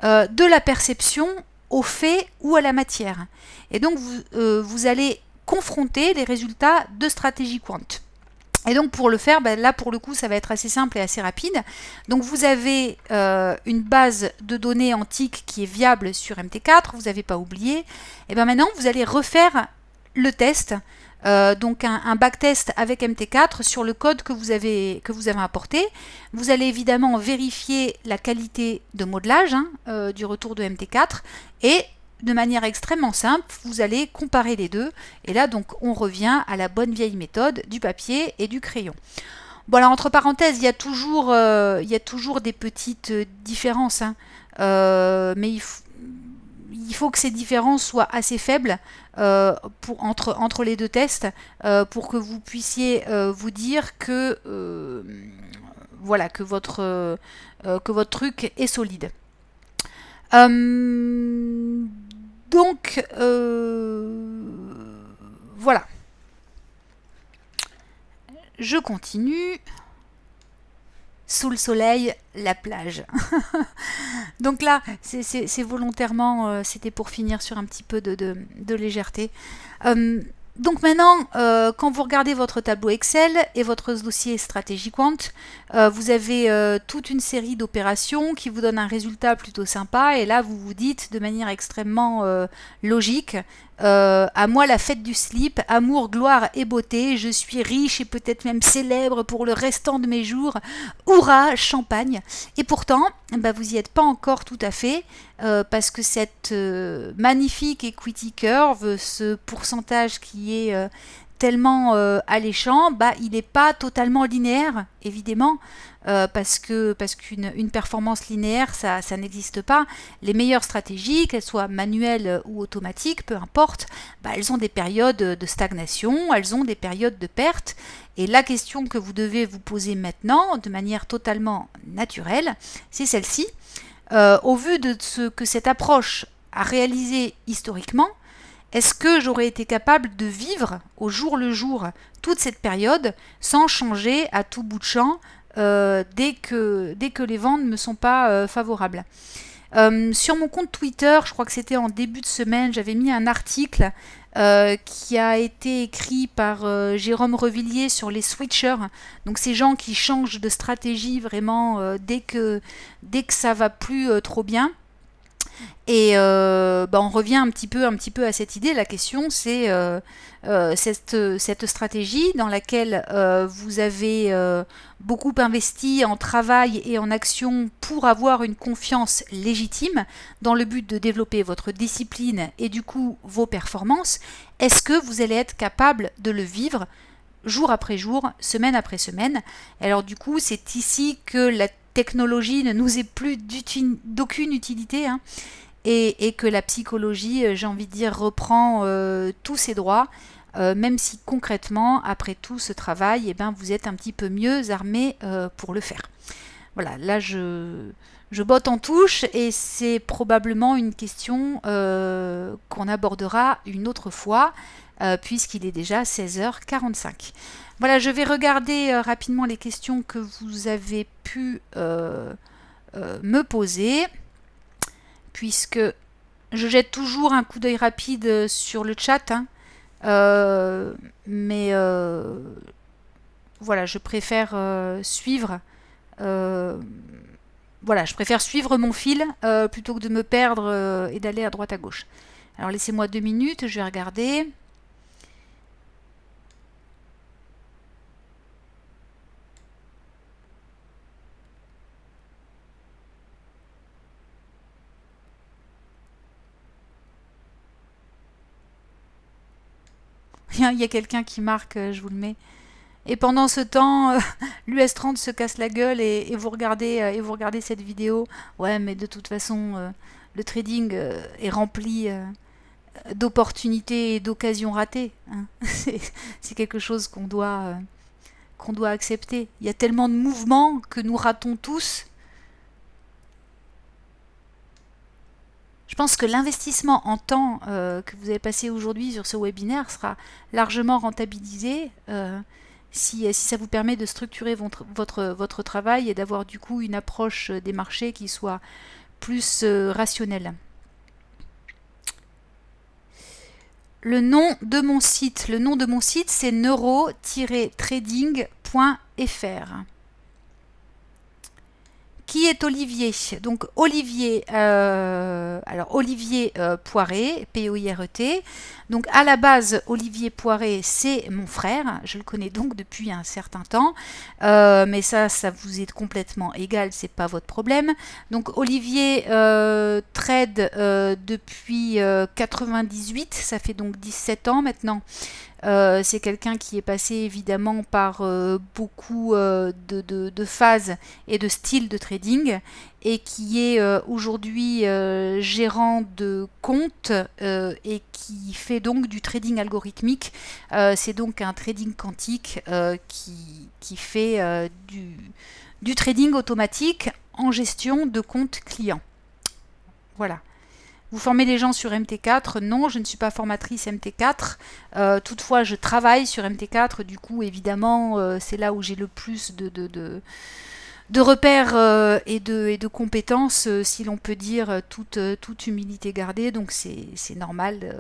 de la perception au fait ou à la matière. Et donc vous allez confronter les résultats de Strategy Quant. Et donc pour le faire, là pour le coup ça va être assez simple et assez rapide. Donc vous avez une base de données antique qui est viable sur MT4, vous n'avez pas oublié. Et bien maintenant vous allez refaire le test, donc un backtest avec MT4 sur le code que vous avez apporté. Vous allez évidemment vérifier la qualité de modelage du retour de MT4 et de manière extrêmement simple, vous allez comparer les deux. Et là, donc, on revient à la bonne vieille méthode du papier et du crayon. Bon, alors, entre parenthèses, il y a toujours des petites différences. Mais il faut que ces différences soient assez faibles entre les deux tests pour que vous puissiez vous dire que, voilà, que votre truc est solide. Donc, voilà. Je continue. Sous le soleil, la plage. Donc là, c'est volontairement, c'était pour finir sur un petit peu de légèreté. Donc maintenant, quand vous regardez votre tableau Excel et votre dossier Strategy Quant, vous avez toute une série d'opérations qui vous donnent un résultat plutôt sympa. Et là, vous vous dites de manière extrêmement logique, à moi la fête du slip, amour, gloire et beauté, je suis riche et peut-être même célèbre pour le restant de mes jours, hurrah, champagne. Et pourtant, vous n'y êtes pas encore tout à fait, parce que cette magnifique equity curve, ce pourcentage qui est tellement alléchant, bah, il n'est pas totalement linéaire, évidemment, parce qu'une performance linéaire, ça n'existe pas. Les meilleures stratégies, qu'elles soient manuelles ou automatiques, peu importe, bah, elles ont des périodes de stagnation, elles ont des périodes de perte. Et la question que vous devez vous poser maintenant, de manière totalement naturelle, c'est celle-ci. Au vu de ce que cette approche a réalisé historiquement, est-ce que j'aurais été capable de vivre au jour le jour toute cette période sans changer à tout bout de champ dès que les ventes ne me sont pas favorables? Sur mon compte Twitter, je crois que c'était en début de semaine, j'avais mis un article qui a été écrit par Jérôme Revillier sur les switchers. Donc ces gens qui changent de stratégie vraiment dès que ça va plus trop bien. Et on revient un petit peu à cette idée. La question, c'est cette stratégie dans laquelle vous avez beaucoup investi en travail et en action pour avoir une confiance légitime dans le but de développer votre discipline et du coup vos performances. Est-ce que vous allez être capable de le vivre jour après jour, semaine après semaine? Alors du coup, c'est ici que la technologie ne nous est plus d'aucune utilité, hein, et que la psychologie, j'ai envie de dire, reprend tous ses droits, même si concrètement, après tout ce travail, vous êtes un petit peu mieux armé pour le faire. Voilà, là je botte en touche et c'est probablement une question qu'on abordera une autre fois, puisqu'il est déjà 16h45. Voilà, je vais regarder rapidement les questions que vous avez pu me poser, puisque je jette toujours un coup d'œil rapide sur le chat, hein, mais voilà, je préfère suivre. Voilà, je préfère suivre mon fil plutôt que de me perdre et d'aller à droite à gauche. Alors laissez-moi 2 minutes, je vais regarder. Il y a quelqu'un qui marque, je vous le mets. Et pendant ce temps, l'US30 se casse la gueule et vous regardez cette vidéo. Ouais, mais de toute façon, le trading est rempli d'opportunités et d'occasions ratées, hein. C'est quelque chose qu'on doit accepter. Il y a tellement de mouvements que nous ratons tous. Je pense que l'investissement en temps que vous avez passé aujourd'hui sur ce webinaire sera largement rentabilisé si ça vous permet de structurer votre travail et d'avoir du coup une approche des marchés qui soit plus rationnelle. Le nom de mon site, c'est neuro-trading.fr. Qui est Olivier? Donc Olivier, Olivier Poiret, P-O-I-R-E-T. Donc à la base, Olivier Poiret, c'est mon frère. Je le connais donc depuis un certain temps. Mais ça vous est complètement égal, c'est pas votre problème. Donc Olivier trade depuis 98, ça fait donc 17 ans maintenant. C'est quelqu'un qui est passé évidemment par beaucoup de phases et de styles de trading et qui est aujourd'hui gérant de compte et qui fait donc du trading algorithmique. C'est donc un trading quantique qui fait du trading automatique en gestion de compte client. Voilà. Vous formez les gens sur MT4? Non, je ne suis pas formatrice MT4. Toutefois, je travaille sur MT4. Du coup, évidemment, c'est là où j'ai le plus de repères et de compétences, si l'on peut dire, toute humilité gardée. Donc, c'est normal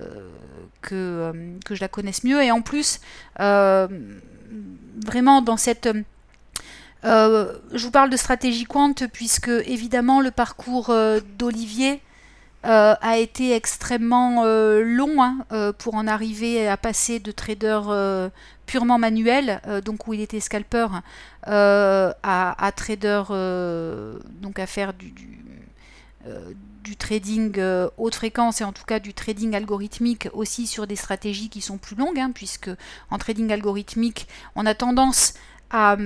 que je la connaisse mieux. Et en plus, vraiment, dans cette... je vous parle de stratégie quant puisque, évidemment, le parcours d'Olivier a été extrêmement long, hein, pour en arriver à passer de trader purement manuel, donc où il était scalper, à trader, donc à faire du trading haute fréquence et en tout cas du trading algorithmique aussi sur des stratégies qui sont plus longues, hein, puisque en trading algorithmique, on a tendance à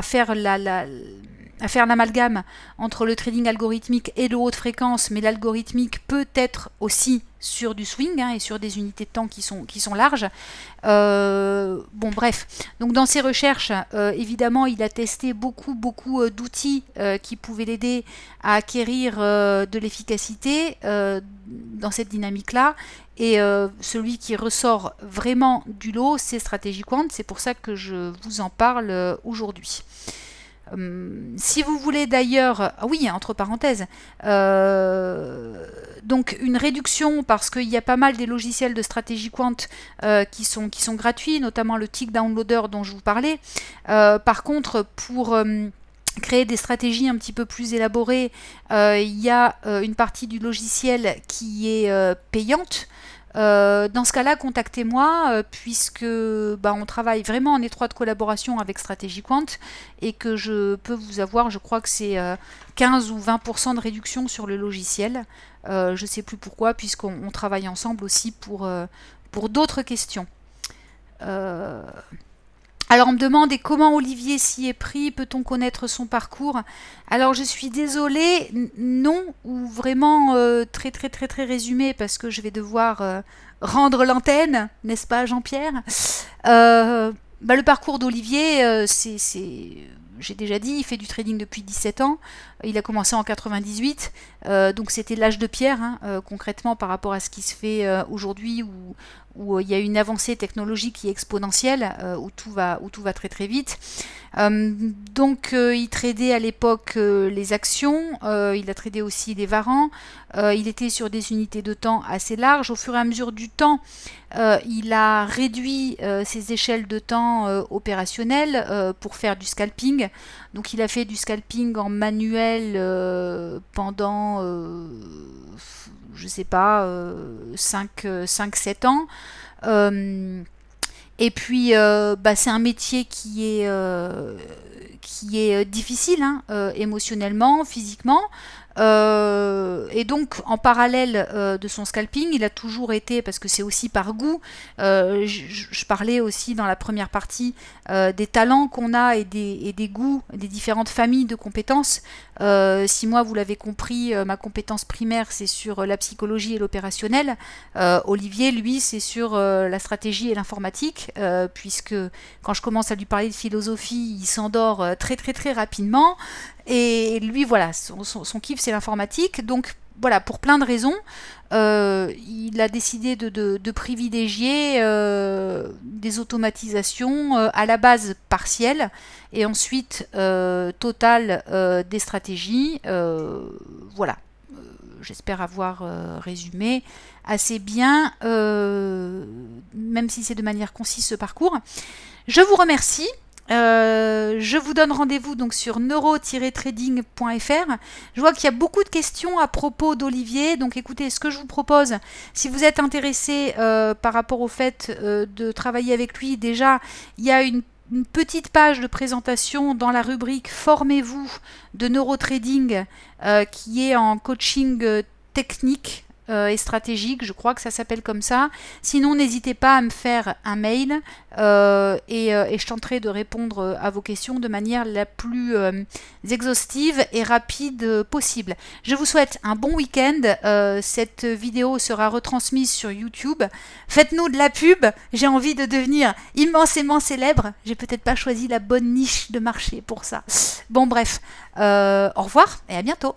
faire l'amalgame entre le trading algorithmique et le haute fréquence, mais l'algorithmique peut être aussi sur du swing, hein, et sur des unités de temps qui sont larges. Bon, bref. Donc dans ses recherches, évidemment, il a testé beaucoup d'outils qui pouvaient l'aider à acquérir de l'efficacité dans cette dynamique-là. Et celui qui ressort vraiment du lot, c'est Stratégie Quant. C'est pour ça que je vous en parle aujourd'hui. Si vous voulez d'ailleurs, oui, entre parenthèses, donc une réduction parce qu'il y a pas mal des logiciels de Stratégie Quant qui sont gratuits, notamment le Tick Downloader dont je vous parlais. Par contre, pour créer des stratégies un petit peu plus élaborées, il y a une partie du logiciel qui est payante. Dans ce cas-là, contactez-moi puisque on travaille vraiment en étroite collaboration avec Stratégie Quant et que je peux vous avoir, je crois que c'est 15 ou 20% de réduction sur le logiciel. Je ne sais plus pourquoi, puisqu'on travaille ensemble aussi pour d'autres questions. Alors on me demande, et comment Olivier s'y est pris, peut-on connaître son parcours? Alors je suis désolée, non, ou vraiment très résumé, parce que je vais devoir rendre l'antenne, n'est-ce pas Jean-Pierre? Le parcours d'Olivier, j'ai déjà dit, il fait du trading depuis 17 ans, il a commencé en 98, donc c'était l'âge de pierre, hein, concrètement par rapport à ce qui se fait aujourd'hui, où il y a une avancée technologique qui est exponentielle, où tout va très vite. Donc il tradait à l'époque les actions, il a tradé aussi les varans, il était sur des unités de temps assez larges. Au fur et à mesure du temps, il a réduit ses échelles de temps opérationnelles pour faire du scalping. Donc il a fait du scalping en manuel pendant, je sais pas, 5-7 ans. Et puis, c'est un métier qui est difficile, hein, émotionnellement, physiquement. Et donc en parallèle de son scalping, il a toujours été, parce que c'est aussi par goût, je parlais aussi dans la première partie des talents qu'on a et des goûts, des différentes familles de compétences. Si moi, vous l'avez compris, ma compétence primaire c'est sur la psychologie et l'opérationnel, Olivier lui c'est sur la stratégie et l'informatique, puisque quand je commence à lui parler de philosophie, il s'endort très rapidement. Et lui, voilà, son kiff, c'est l'informatique. Donc, voilà, pour plein de raisons, il a décidé de privilégier des automatisations à la base partielle et ensuite totale des stratégies. Voilà, j'espère avoir résumé assez bien, même si c'est de manière concise ce parcours. Je vous remercie. Je vous donne rendez-vous donc sur neuro-trading.fr. Je vois qu'il y a beaucoup de questions à propos d'Olivier. Donc écoutez, ce que je vous propose, si vous êtes intéressé par rapport au fait de travailler avec lui, déjà, il y a une petite page de présentation dans la rubrique Formez-vous de Neurotrading qui est en coaching technique et stratégique, je crois que ça s'appelle comme ça. Sinon, n'hésitez pas à me faire un mail et je tenterai de répondre à vos questions de manière la plus exhaustive et rapide possible. Je vous souhaite un bon week-end. Cette vidéo sera retransmise sur YouTube. Faites-nous de la pub. J'ai envie de devenir immensément célèbre. J'ai peut-être pas choisi la bonne niche de marché pour ça. Bon, bref. Au revoir et à bientôt.